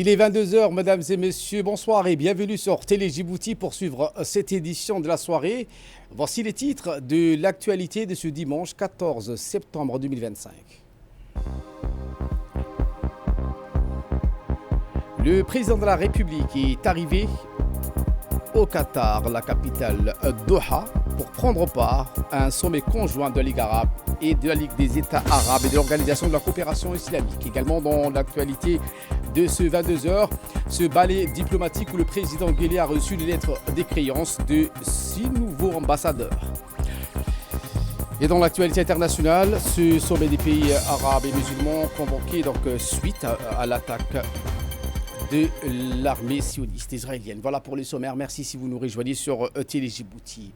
Il est 22 heures, mesdames et messieurs, bonsoir et bienvenue sur Télé Djibouti pour suivre cette édition de la soirée. Voici les titres de l'actualité de ce dimanche 14 septembre 2025. Le président de la République est arrivé au Qatar, la capitale Doha, pour prendre part à un sommet conjoint de la Ligue arabe et de la Ligue des États arabes et de l'Organisation de la coopération islamique. Également dans l'actualité de ce 22h, ce ballet diplomatique où le président Guelleh a reçu les lettres des créances de 6 nouveaux ambassadeurs. Et dans l'actualité internationale, ce sommet des pays arabes et musulmans convoqué donc suite à l'attaque de l'armée sioniste israélienne. Voilà pour les sommaires. Merci si vous nous rejoignez sur Télé Djibouti.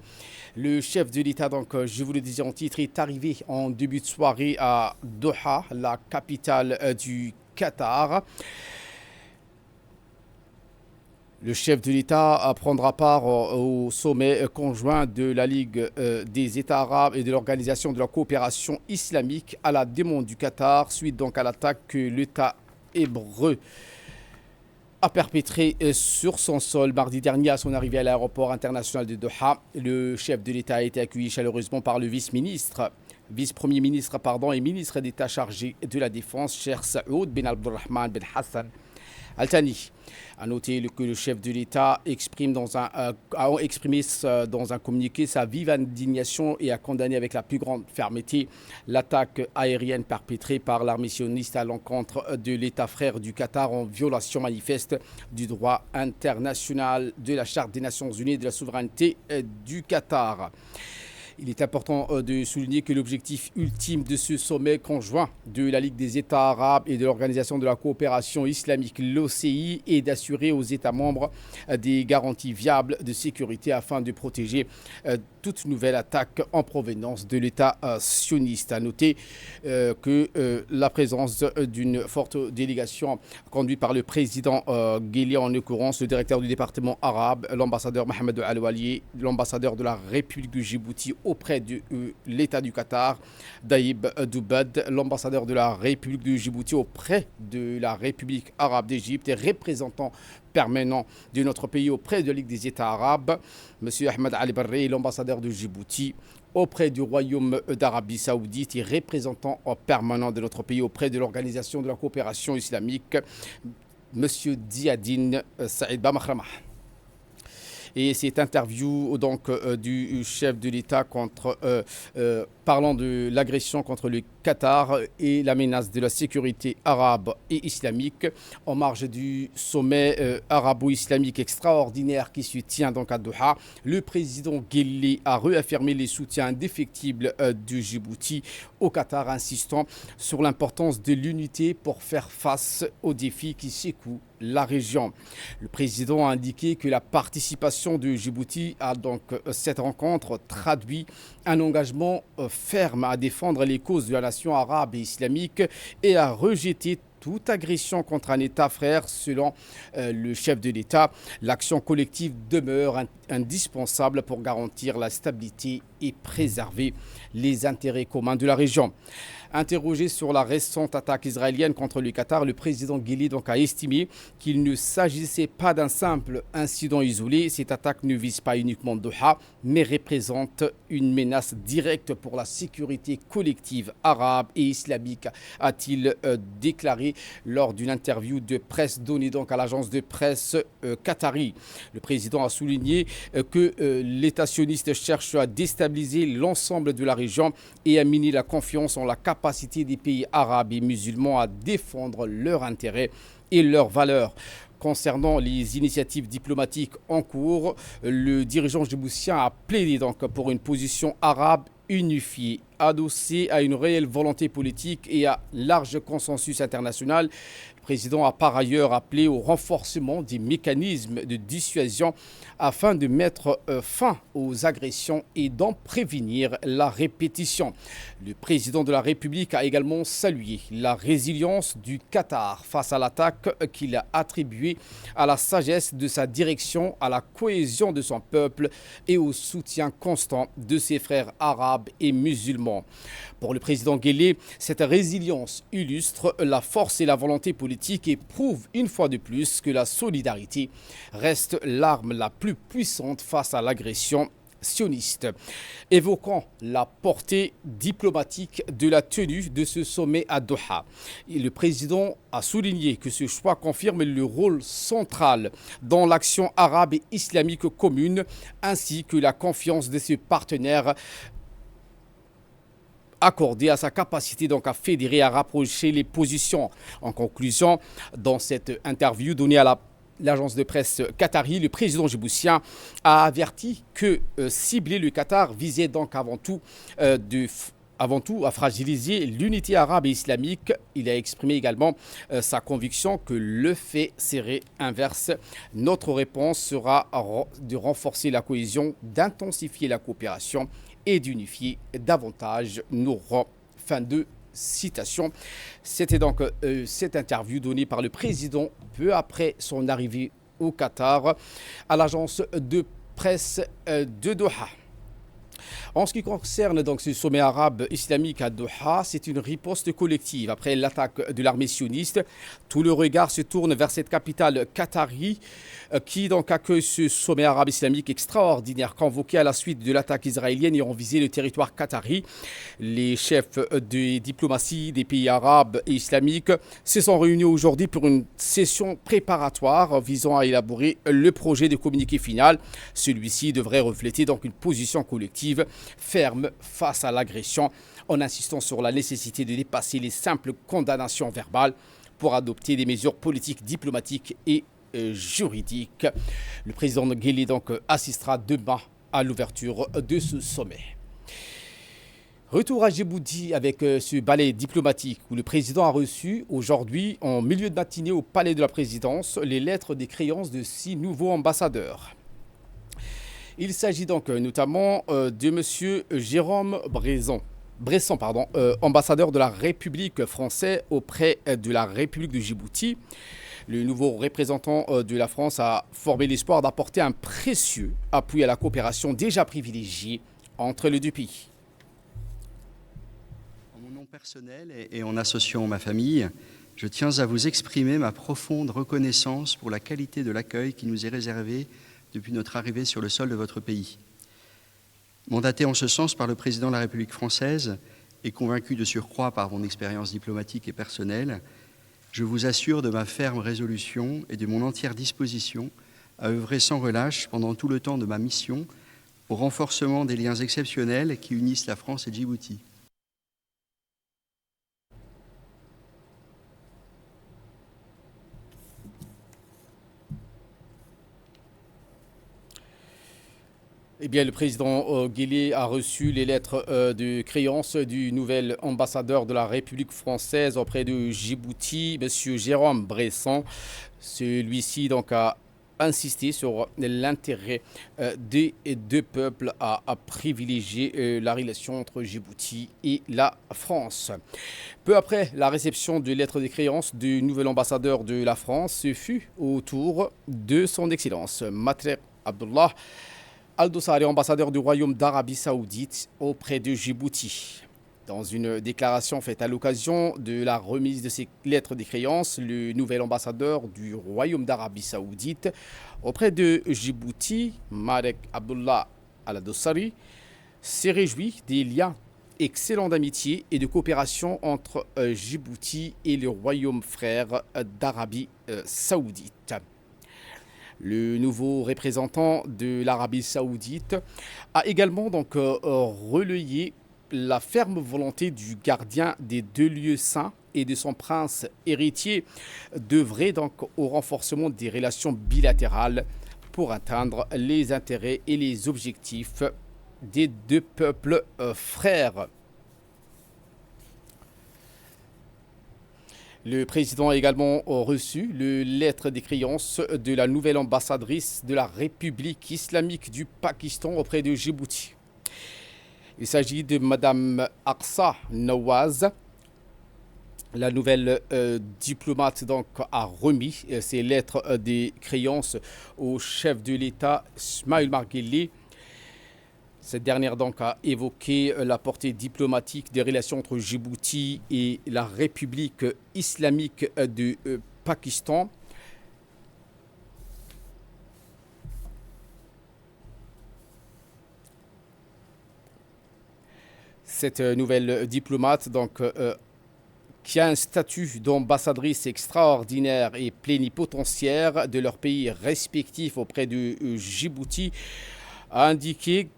Le chef de l'État, donc, je vous le disais en titre, est arrivé en début de soirée à Doha, la capitale du Qatar. Le chef de l'État prendra part au sommet conjoint de la Ligue des États arabes et de l'Organisation de la coopération islamique à la demande du Qatar, suite donc à l'attaque que l'État hébreu a perpétré sur son sol mardi dernier à son arrivée à l'aéroport international de Doha. Le chef de l'État a été accueilli chaleureusement par le vice-premier ministre et ministre d'État chargé de la Défense, Cheikh Saoud bin Abdulrahman bin Hassan Al-Thani. A noter que le chef de l'État a exprimé dans un communiqué sa vive indignation et a condamné avec la plus grande fermeté l'attaque aérienne perpétrée par l'armée sioniste à l'encontre de l'État frère du Qatar en violation manifeste du droit international, de la Charte des Nations Unies et de la souveraineté du Qatar. Il est important de souligner que l'objectif ultime de ce sommet conjoint de la Ligue des États arabes et de l'Organisation de la coopération islamique, l'OCI, est d'assurer aux États membres des garanties viables de sécurité afin de protéger toute nouvelle attaque en provenance de l'État sioniste. À noter que la présence d'une forte délégation conduite par le président Guelleh, en l'occurrence le directeur du département arabe, l'ambassadeur Mohamed Al-Wali, l'ambassadeur de la République du Djibouti auprès de l'État du Qatar, Daïb Doubad, l'ambassadeur de la République du Djibouti auprès de la République arabe d'Égypte et représentant permanent de notre pays auprès de la Ligue des États arabes, M. Ahmed Ali Barré, l'ambassadeur de Djibouti auprès du Royaume d'Arabie Saoudite et représentant permanent de notre pays auprès de l'Organisation de la coopération islamique, M. Diadine Saïd Bamahramah. Et cette interview donc du chef de l'État parlant de l'agression contre le Qatar et la menace de la sécurité arabe et islamique en marge du sommet arabo-islamique extraordinaire qui se tient donc à Doha. Le président Guelleh a réaffirmé les soutiens indéfectibles du Djibouti au Qatar, insistant sur l'importance de l'unité pour faire face aux défis qui secouent la région. Le président a indiqué que la participation de Djibouti à donc cette rencontre traduit un engagement ferme à défendre les causes de la nation arabe et islamique et à rejeter toute agression contre un État frère. Selon le chef de l'État, l'action collective demeure indispensable pour garantir la stabilité et préserver les intérêts communs de la région. Interrogé sur la récente attaque israélienne contre le Qatar, le président Guelleh a estimé qu'il ne s'agissait pas d'un simple incident isolé. Cette attaque ne vise pas uniquement Doha, mais représente une menace directe pour la sécurité collective arabe et islamique, a-t-il déclaré lors d'une interview de presse donnée donc à l'agence de presse qatari. Le président a souligné que l'État sioniste cherche à déstabiliser l'ensemble de la région et à miner la confiance en la capacité des pays arabes et musulmans à défendre leurs intérêts et leurs valeurs. Concernant les initiatives diplomatiques en cours, le dirigeant djiboutien a plaidé donc pour une position arabe unifiée, adossée à une réelle volonté politique et à large consensus international. Le président a par ailleurs appelé au renforcement des mécanismes de dissuasion afin de mettre fin aux agressions et d'en prévenir la répétition. Le président de la République a également salué la résilience du Qatar face à l'attaque qu'il a attribuée à la sagesse de sa direction, à la cohésion de son peuple et au soutien constant de ses frères arabes et musulmans. Pour le président Guelleh, cette résilience illustre la force et la volonté politique politique et prouve une fois de plus que la solidarité reste l'arme la plus puissante face à l'agression sioniste. Évoquant la portée diplomatique de la tenue de ce sommet à Doha, le président a souligné que ce choix confirme le rôle central dans l'action arabe et islamique commune, ainsi que la confiance de ses partenaires accordée à sa capacité donc à fédérer et à rapprocher les positions. En conclusion, dans cette interview donnée à l'agence de presse qatari, le président djiboutien a averti que cibler le Qatar visait donc avant tout à fragiliser l'unité arabe et islamique. Il a exprimé également sa conviction que le fait serait inverse. Notre réponse sera de renforcer la cohésion, d'intensifier la coopération et d'unifier davantage nos rangs. Fin de citation. C'était donc cette interview donnée par le président peu après son arrivée au Qatar à l'agence de presse de Doha. En ce qui concerne donc ce sommet arabe islamique à Doha, c'est une riposte collective. Après l'attaque de l'armée sioniste, tout le regard se tourne vers cette capitale qatari qui donc accueille ce sommet arabe islamique extraordinaire convoqué à la suite de l'attaque israélienne ayant visé le territoire qatari. Les chefs de diplomatie des pays arabes et islamiques se sont réunis aujourd'hui pour une session préparatoire visant à élaborer le projet de communiqué final. Celui-ci devrait refléter donc une position collective ferme face à l'agression, en insistant sur la nécessité de dépasser les simples condamnations verbales pour adopter des mesures politiques, diplomatiques et juridiques. Le président Guelleh donc assistera demain à l'ouverture de ce sommet. Retour à Djibouti avec ce ballet diplomatique où le président a reçu aujourd'hui en milieu de matinée au palais de la présidence les lettres des créances de 6 nouveaux ambassadeurs. Il s'agit donc notamment de M. Jérôme Bresson, ambassadeur de la République française auprès de la République de Djibouti. Le nouveau représentant de la France a formé l'espoir d'apporter un précieux appui à la coopération déjà privilégiée entre les deux pays. En mon nom personnel et en associant ma famille, je tiens à vous exprimer ma profonde reconnaissance pour la qualité de l'accueil qui nous est réservé depuis notre arrivée sur le sol de votre pays. Mandaté en ce sens par le président de la République française et convaincu de surcroît par mon expérience diplomatique et personnelle, je vous assure de ma ferme résolution et de mon entière disposition à œuvrer sans relâche pendant tout le temps de ma mission au renforcement des liens exceptionnels qui unissent la France et Djibouti. Eh bien, le président Guelleh a reçu les lettres de créance du nouvel ambassadeur de la République française auprès de Djibouti, M. Jérôme Bresson. Celui-ci donc a insisté sur l'intérêt des deux peuples à privilégier la relation entre Djibouti et la France. Peu après la réception de lettres de créance du nouvel ambassadeur de la France, ce fut au tour de son Excellence, Maître Abdullah Al-Dossari, ambassadeur du Royaume d'Arabie Saoudite auprès de Djibouti. Dans une déclaration faite à l'occasion de la remise de ces lettres de créance, le nouvel ambassadeur du Royaume d'Arabie Saoudite auprès de Djibouti, Maître Abdullah Al-Dossari, s'est réjoui des liens excellents d'amitié et de coopération entre Djibouti et le Royaume frère d'Arabie Saoudite. Le nouveau représentant de l'Arabie Saoudite a également donc relayé la ferme volonté du gardien des deux lieux saints et de son prince héritier d'œuvrer donc au renforcement des relations bilatérales pour atteindre les intérêts et les objectifs des deux peuples frères. Le président a également reçu les lettres des créances de la nouvelle ambassadrice de la République islamique du Pakistan auprès de Djibouti. Il s'agit de Mme Aqsa Nawaz. La nouvelle diplomate donc, a remis ces lettres des créances au chef de l'État, Ismaïl Omar Guelleh. Cette dernière donc a évoqué la portée diplomatique des relations entre Djibouti et la République islamique du Pakistan. Cette nouvelle diplomate, qui a un statut d'ambassadrice extraordinaire et plénipotentiaire de leurs pays respectifs auprès de Djibouti, a indiqué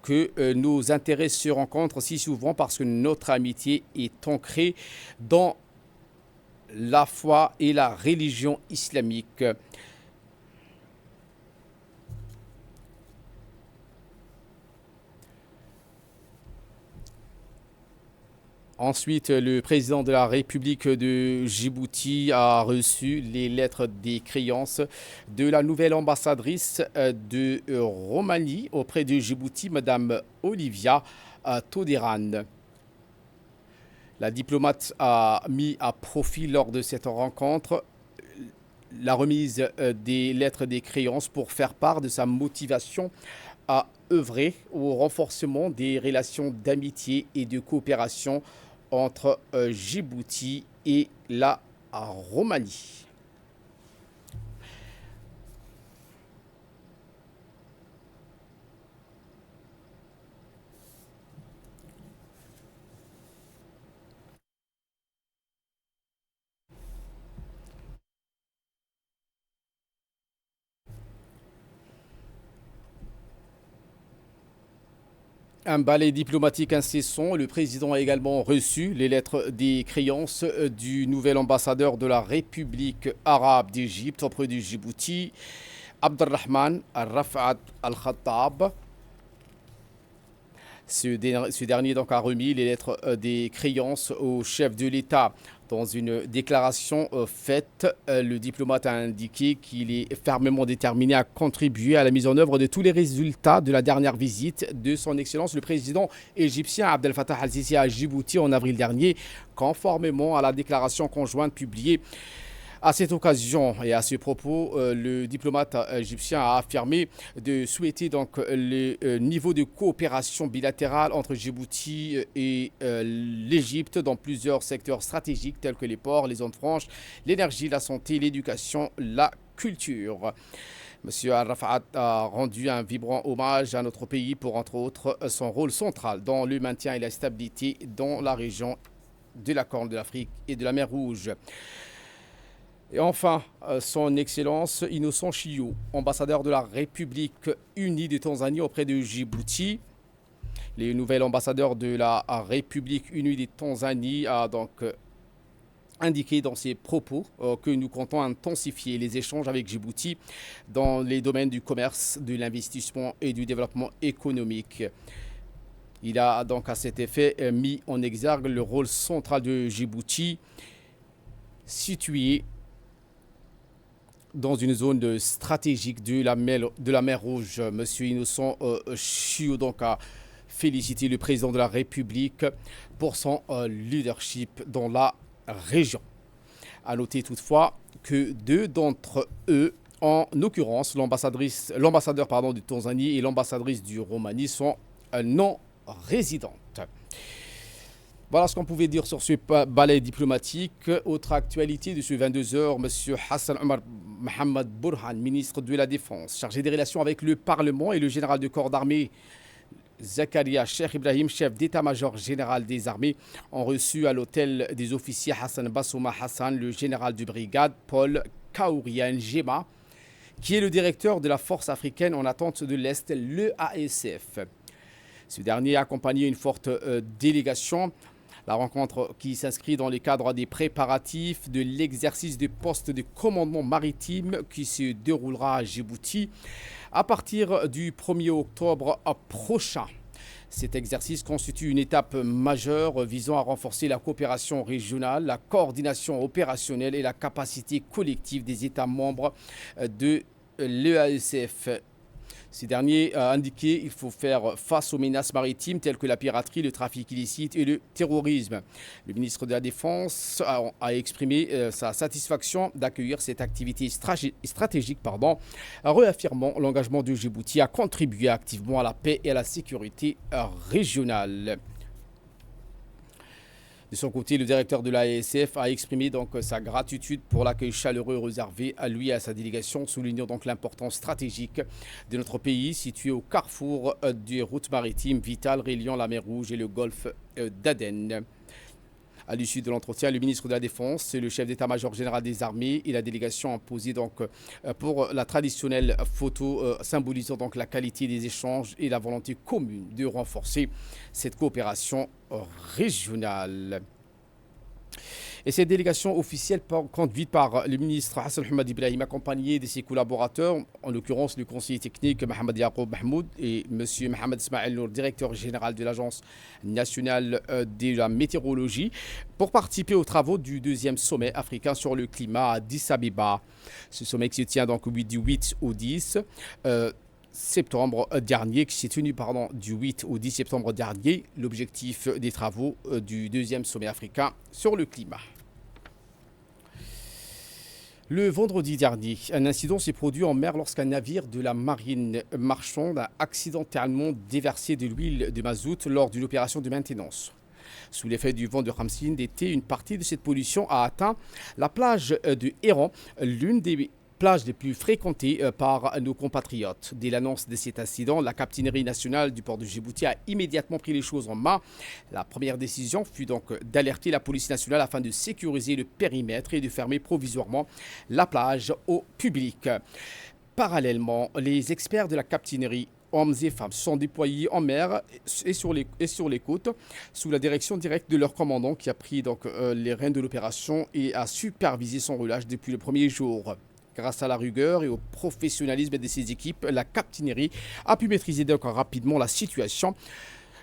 que nos intérêts se rencontrent si souvent parce que notre amitié est ancrée dans la foi et la religion islamique. Ensuite, le président de la République de Djibouti a reçu les lettres des créances de la nouvelle ambassadrice de Roumanie auprès de Djibouti, Madame Olivia Toderan. La diplomate a mis à profit lors de cette rencontre la remise des lettres des créances pour faire part de sa motivation à œuvrer au renforcement des relations d'amitié et de coopération entre Djibouti et la Roumanie. Un balai diplomatique incessant. Le président a également reçu les lettres des créances du nouvel ambassadeur de la République arabe d'Égypte auprès du Djibouti, Abdelrahman Rafat Al-Khattab. Ce dernier a remis les lettres des créances au chef de l'État. Dans une déclaration faite, le diplomate a indiqué qu'il est fermement déterminé à contribuer à la mise en œuvre de tous les résultats de la dernière visite de son Excellence le président égyptien Abdel Fattah al-Sisi à Djibouti en avril dernier, conformément à la déclaration conjointe publiée. À cette occasion et à ce propos, le diplomate égyptien a affirmé de souhaiter le niveau de coopération bilatérale entre Djibouti et l'Égypte dans plusieurs secteurs stratégiques tels que les ports, les zones franches, l'énergie, la santé, l'éducation, la culture. M. Al-Rafat a rendu un vibrant hommage à notre pays pour, entre autres, son rôle central dans le maintien et la stabilité dans la région de la Corne de l'Afrique et de la mer Rouge. Et enfin, son Excellence Innocent Chio, ambassadeur de la République unie de Tanzanie auprès de Djibouti. Le nouvel ambassadeur de la République unie de Tanzanie a indiqué dans ses propos que nous comptons intensifier les échanges avec Djibouti dans les domaines du commerce, de l'investissement et du développement économique. Il a donc à cet effet mis en exergue le rôle central de Djibouti, situé dans une zone stratégique de la mer Rouge. Monsieur Innocent Chio a félicité le président de la République pour son leadership dans la région. A noter toutefois que deux d'entre eux, en l'occurrence l'ambassadeur de Tanzanie et l'ambassadrice du Roumanie, sont non résidentes. Voilà ce qu'on pouvait dire sur ce balai diplomatique. Autre actualité de ce 22h, M. Hassan Omar Mohamed Burhan, ministre de la Défense, chargé des relations avec le Parlement, et le général de corps d'armée Zakaria Cheikh Ibrahim, chef d'état-major général des armées, ont reçu à l'hôtel des officiers Hassan Bassouma Hassan, le général de brigade Paul Kaouria Njema, qui est le directeur de la force africaine en attente de l'Est, l'EASF. Ce dernier a accompagné une forte délégation. La rencontre qui s'inscrit dans le cadre des préparatifs de l'exercice du poste de commandement maritime qui se déroulera à Djibouti à partir du 1er octobre prochain. Cet exercice constitue une étape majeure visant à renforcer la coopération régionale, la coordination opérationnelle et la capacité collective des États membres de l'EASF. Ces derniers a indiqué qu'il faut faire face aux menaces maritimes telles que la piraterie, le trafic illicite et le terrorisme. Le ministre de la Défense a exprimé sa satisfaction d'accueillir cette activité stratégique, réaffirmant l'engagement de Djibouti à contribuer activement à la paix et à la sécurité régionale. De son côté, le directeur de l'AESF a exprimé donc sa gratitude pour l'accueil chaleureux réservé à lui et à sa délégation, soulignant donc l'importance stratégique de notre pays situé au carrefour des routes maritimes vitales reliant la mer Rouge et le golfe d'Aden. À l'issue de l'entretien, le ministre de la Défense, le chef d'état-major général des armées et la délégation ont posé donc pour la traditionnelle photo symbolisant donc la qualité des échanges et la volonté commune de renforcer cette coopération régionale. Et cette délégation officielle conduite par le ministre Hassan Hamad Ibrahim, accompagné de ses collaborateurs, en l'occurrence le conseiller technique Mohamed Yacoub Mahmoud et M. Mohamed Ismaël Nour, directeur général de l'Agence nationale de la météorologie, pour participer aux travaux du deuxième sommet africain sur le climat à Addis Abeba. Ce sommet qui se tient donc du 8 au 10 septembre dernier, qui s'est tenu du 8 au 10 septembre dernier, l'objectif des travaux du deuxième sommet africain sur le climat. Le vendredi dernier, un incident s'est produit en mer lorsqu'un navire de la marine marchande a accidentellement déversé de l'huile de mazout lors d'une opération de maintenance. Sous l'effet du vent de Khamsin d'été, une partie de cette pollution a atteint la plage de Héran, l'une des plages les plus fréquentées par nos compatriotes. Dès l'annonce de cet incident, la capitainerie nationale du port de Djibouti a immédiatement pris les choses en main. La première décision fut donc d'alerter la police nationale afin de sécuriser le périmètre et de fermer provisoirement la plage au public. Parallèlement, les experts de la capitainerie, hommes et femmes, sont déployés en mer et sur les côtes sous la direction directe de leur commandant qui a pris donc les rênes de l'opération et a supervisé son relâche depuis le premier jour. Grâce à la rigueur et au professionnalisme de ses équipes, la capitainerie a pu maîtriser donc rapidement la situation.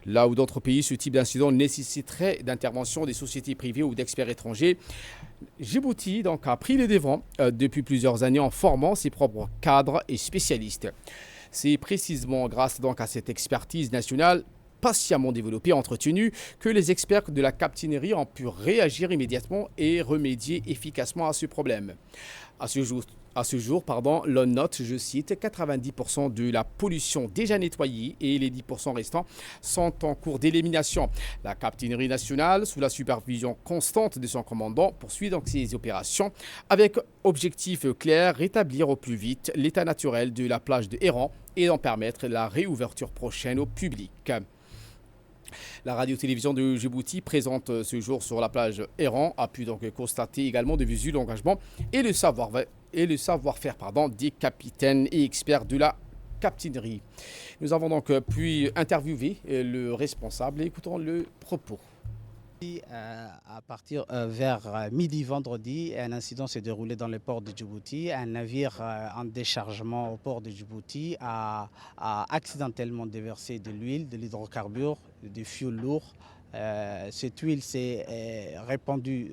Là où d'autres pays, ce type d'incident nécessiterait d'intervention des sociétés privées ou d'experts étrangers, Djibouti donc a pris les devants depuis plusieurs années en formant ses propres cadres et spécialistes. C'est précisément grâce donc à cette expertise nationale patiemment développée et entretenue que les experts de la capitainerie ont pu réagir immédiatement et remédier efficacement à ce problème. À ce jour, l'ONU note, je cite, 90% de la pollution déjà nettoyée et les 10% restants sont en cours d'élimination. La capitainerie nationale, sous la supervision constante de son commandant, poursuit donc ses opérations avec objectif clair, rétablir au plus vite l'état naturel de la plage de Héran et d'en permettre la réouverture prochaine au public. La radio-télévision de Djibouti, présente ce jour sur la plage Héran, a pu donc constater également de visu l'engagement et le savoir-faire des capitaines et experts de la capitainerie. Nous avons donc pu interviewer le responsable et écoutons le propos. À partir vers midi vendredi, un incident s'est déroulé dans le port de Djibouti. Un navire en déchargement au port de Djibouti a accidentellement déversé de l'huile, de l'hydrocarbure, du fioul lourd. Cette huile s'est répandue,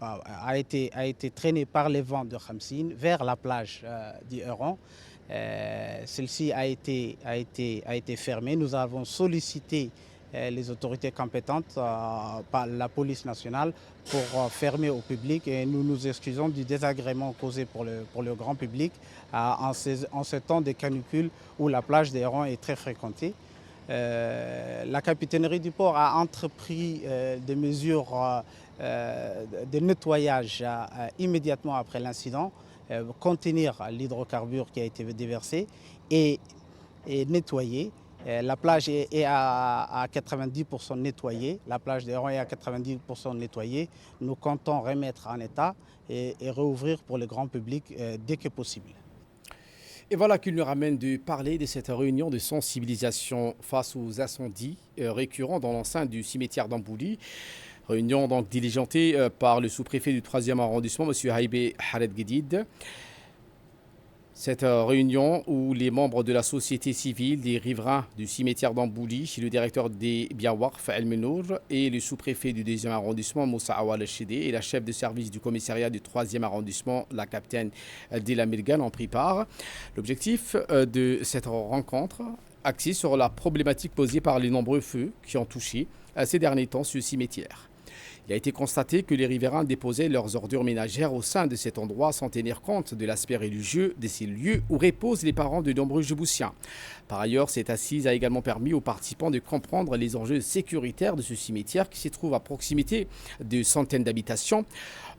a été traînée par les vents de Khamsin vers la plage d'Héran. Celle-ci a été fermée. Nous avons sollicité les autorités compétentes par la police nationale pour fermer au public et nous nous excusons du désagrément causé pour le grand public en ce temps de canicule où la plage d'Héran est très fréquentée. La capitainerie du port a entrepris des mesures de nettoyage immédiatement après l'incident, contenir l'hydrocarbure qui a été déversé et nettoyer. La plage est à 90% nettoyée. La plage d'Héran est à 90% nettoyée. Nous comptons remettre en état et rouvrir pour le grand public dès que possible. Et voilà qu'il nous ramène de parler de cette réunion de sensibilisation face aux incendies récurrents dans l'enceinte du cimetière d'Ambouli. Réunion donc diligentée par le sous-préfet du 3e arrondissement, M. Haïbé Hared Guedid. Cette réunion où les membres de la société civile, des riverains du cimetière d'Ambouli, le directeur des Biawarf El-Menour et le sous-préfet du 2e arrondissement, Moussa Awal El-Chedé, et la chef de service du commissariat du 3e arrondissement, la capitaine Dila Mirgan, ont pris part. L'objectif de cette rencontre, axée sur la problématique posée par les nombreux feux qui ont touché ces derniers temps ce cimetière. Il a été constaté que les riverains déposaient leurs ordures ménagères au sein de cet endroit sans tenir compte de l'aspect religieux de ces lieux où reposent les parents de nombreux Djiboutiens. Par ailleurs, cette assise a également permis aux participants de comprendre les enjeux sécuritaires de ce cimetière qui se trouve à proximité de centaines d'habitations.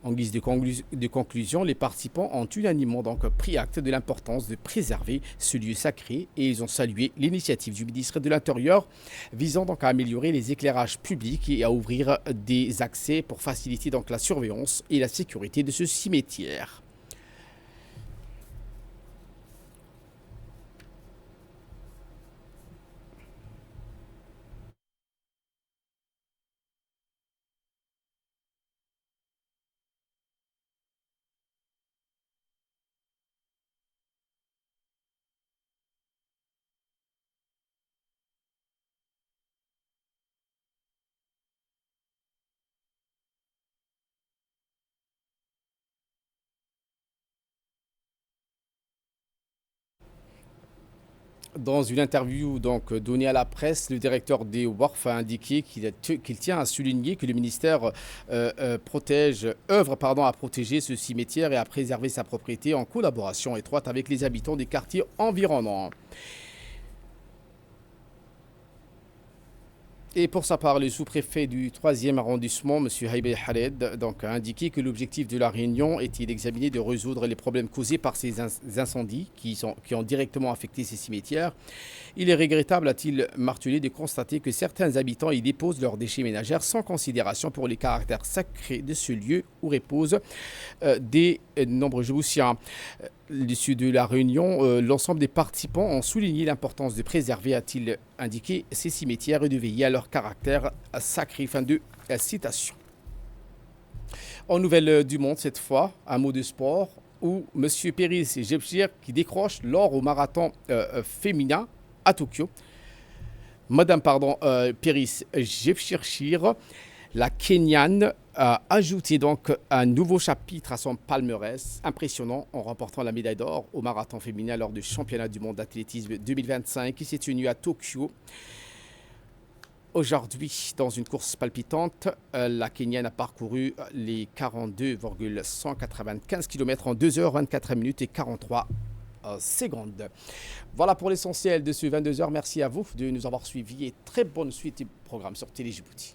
En guise de conclusion, les participants ont unanimement donc pris acte de l'importance de préserver ce lieu sacré et ils ont salué l'initiative du ministre de l'Intérieur visant donc à améliorer les éclairages publics et à ouvrir des accès pour faciliter donc la surveillance et la sécurité de ce cimetière. Dans une interview donc donnée à la presse, le directeur des WARF a indiqué qu'il tient à souligner que le ministère œuvre à protéger ce cimetière et à préserver sa propriété en collaboration étroite avec les habitants des quartiers environnants. Et pour sa part, le sous-préfet du 3e arrondissement, M. Haïbé Khaled, a indiqué que l'objectif de la réunion était d'examiner et de résoudre les problèmes causés par ces incendies qui ont directement affecté ces cimetières. Il est regrettable, a-t-il martelé, de constater que certains habitants y déposent leurs déchets ménagères sans considération pour les caractères sacrés de ce lieu où reposent des nombreux Djiboutiens. À l'issue de la réunion, l'ensemble des participants ont souligné l'importance de préserver, a-t-il indiqué, ces cimetières et de veiller à leur caractère sacré. Fin de citation. En nouvelle du monde, cette fois, un mot de sport où M. Péris Jebshir qui décroche l'or au marathon féminin à Tokyo. Madame Péris Jebshir, la Kenyane, a ajouté donc un nouveau chapitre à son palmarès impressionnant en remportant la médaille d'or au marathon féminin lors du championnat du monde d'athlétisme 2025 qui s'est tenu à Tokyo. Aujourd'hui, dans une course palpitante, la Kenyane a parcouru les 42,195 km en 2h24 minutes et 43 secondes. Voilà pour l'essentiel de ce 22h. Merci à vous de nous avoir suivis et très bonne suite du programme sur Télé Djibouti.